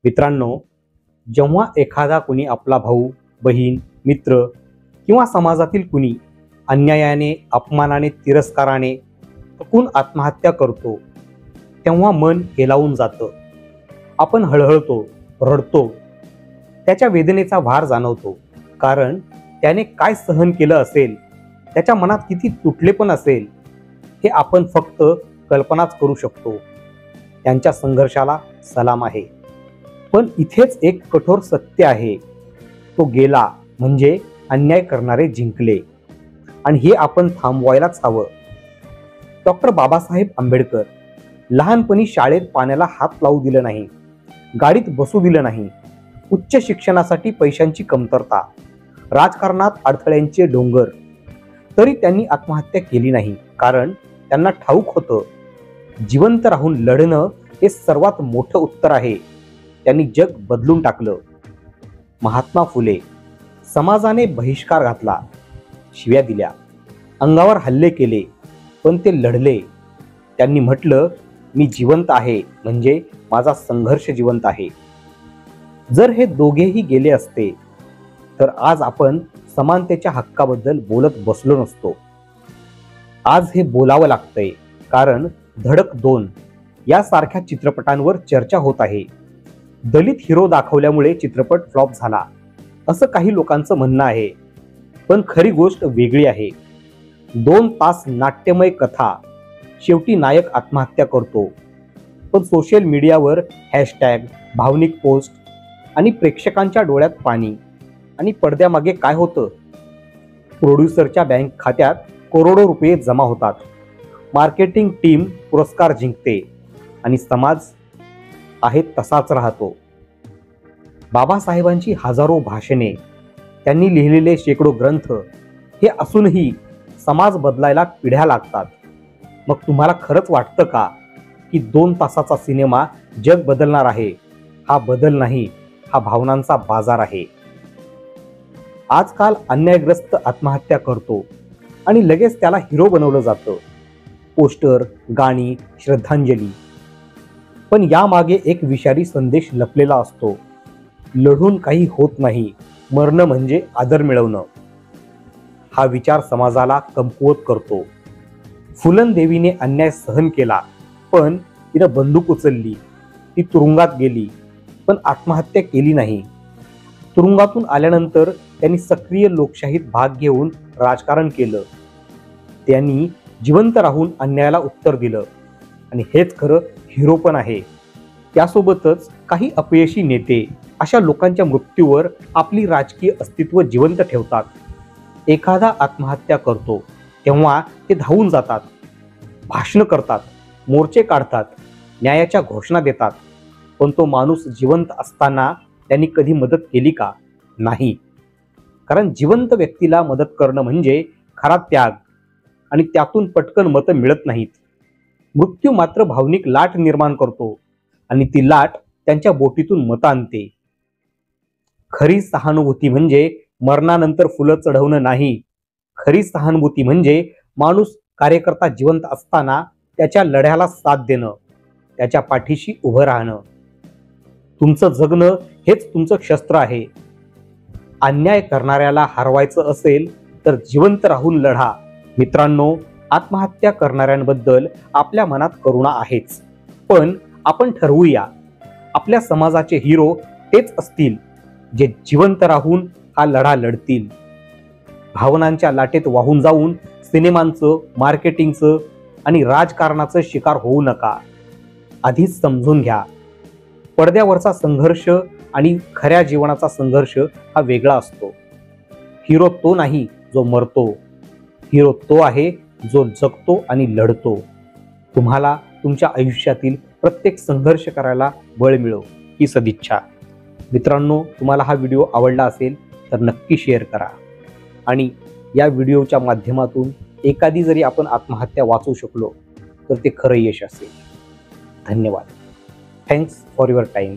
मित्रांनो, जेव्हा एखादा कुणी आपला भाऊ, बहीण, मित्र किंवा समाजातील कुणी अन्यायाने, अपमानाने, तिरस्काराने थकून आत्महत्या करतो, तेव्हा मन हेलावून जातं. आपण हळहळतो, रडतो, त्याच्या वेदनेचा भार जाणवतो. कारण त्याने काय सहन केलं असेल, त्याच्या मनात किती तुटलेपण असेल, हे आपण फक्त कल्पनाच करू शकतो. त्यांच्या संघर्षाला सलाम आहे. पण इथेच एक कठोर सत्य आहे. तो गेला म्हणजे अन्याय करणारे जिंकले, आणि हे आपण थांबवायलाच हवं. डॉक्टर बाबासाहेब आंबेडकर लहानपणी शाळेत पाण्याला हात लावू दिलं नाही, गाडीत बसू दिलं नाही, उच्च शिक्षणासाठी पैशांची कमतरता, राजकारणात अडथळ्यांचे डोंगर, तरी त्यांनी आत्महत्या केली नाही. कारण त्यांना ठाऊक होतं, जिवंत राहून लढणं हे सर्वात मोठं उत्तर आहे. त्यांनी जग बदलून टाकलं. महात्मा फुले समाजाने बहिष्कार घातला, शिव्या दिल्या, अंगावर हल्ले केले, पण ते लढले. त्यांनी म्हटलं, मी जिवंत आहे म्हणजे माझा संघर्ष जिवंत आहे. जर हे दोघेही गेले असते तर आज आपण समानतेच्या हक्काबद्दल बोलत बसलो नसतो. आज हे बोलावं लागतंय कारण धडक 2 यासारख्या चित्रपटांवर चर्चा होत आहे. दलित हिरो दाखवल्यामुळे चित्रपट फ्लॉप झाला, असं काही लोकांचं म्हणणं आहे. पण खरी गोष्ट वेगळी आहे. 2 तास नाट्यमय कथा, शेवटी नायक आत्महत्या करतो. पण सोशल मीडियावर हॅशटॅग, भावनिक पोस्ट आणि प्रेक्षकांच्या डोळ्यात पाणी. आणि पडद्यामागे काय होतं? प्रोड्युसरच्या बँक खात्यात करोडो रुपये जमा होतात, मार्केटिंग टीम पुरस्कार जिंकते, आणि समाज आहे तसाच राहतो. बाबासाहेबांची हजारो भाषणे, त्यांनी लिहिलेले शेकडो ग्रंथ हे असूनही समाज बदलायला पिढ्या लागतात. मग तुम्हाला खरंच वाटतं का की 2 तासाचा सिनेमा जग बदलणार आहे? हा बदल नाही, हा भावनांचा बाजार आहे. आजकाल अन्यायग्रस्त आत्महत्या करतो आणि लगेच त्याला हिरो बनवलं जातं. पोस्टर, गाणी, श्रद्धांजली. पण यामागे एक विषारी संदेश लपलेला असतो. लढून काही होत नाही, मरणं म्हणजे आदर मिळवणं. हा विचार समाजाला कमकुवत करतो. फुलन देवीने अन्याय सहन केला, पण तिनं बंदूक उचलली. ती तुरुंगात गेली, पण आत्महत्या केली नाही. तुरुंगातून आल्यानंतर त्यांनी सक्रिय लोकशाहीत भाग घेऊन राजकारण केलं. त्यांनी जिवंत राहून अन्यायाला उत्तर दिलं, आणि हेच खरं हिरो पण आहे. त्यासोबतच काही अपयशी नेते अशा लोकांच्या मृत्यूवर आपली राजकीय अस्तित्व जिवंत ठेवतात. एखादा आत्महत्या करतो तेव्हा ते धावून जातात, भाषण करतात, मोर्चे काढतात, न्यायाच्या घोषणा देतात. पण तो माणूस जिवंत असताना त्यांनी कधी मदत केली का? नाही. कारण जिवंत व्यक्तीला मदत करणं म्हणजे खरा त्याग, आणि त्यातून पटकन मतं मिळत नाहीत. मृत्यू मात्र भावनिक लाट निर्माण करतो, आणि ती लाट त्यांच्या बोटीतून मतं आणते. खरी सहानुभूती म्हणजे मरणानंतर फुलं चढवणं नाही. खरी सहानुभूती म्हणजे माणूस, कार्यकर्ता जिवंत असताना त्याच्या लढ्याला साथ देणं, त्याच्या पाठीशी उभं राहणं. तुमचं जगणं हेच तुमचं शस्त्र आहे. अन्याय करणाऱ्याला हरवायचं असेल तर जिवंत राहून लढा. मित्रांनो, आत्महत्या करणाऱ्यांबद्दल आपल्या मनात करुणा आहेच, पण आपण ठरवूया, आपल्या समाजाचे हिरो तेच असतील जे जिवंत राहून हा लढा लढतील. भावनांच्या लाटेत वाहून जाऊन सिनेमांचं, मार्केटिंगचं आणि राजकारणाचं शिकार होऊ नका. आधीच समजून घ्या, पडद्यावरचा संघर्ष आणि खऱ्या जीवनाचा संघर्ष हा वेगळा असतो. हिरो तो नाही जो मरतो, हिरो तो आहे जो जगतो आणि लढतो. तुम्हाला तुमच्या आयुष्यातील प्रत्येक संघर्ष करायला बळ मिळो ही सदिच्छा. मित्रांनो, तुम्हाला हा व्हिडिओ आवडला असेल तर नक्की शेअर करा, आणि या व्हिडिओच्या माध्यमातून एखादी जरी आपण आत्महत्या वाचवू शकलो तर ते खरं यश असेल. धन्यवाद. Thanks for your time.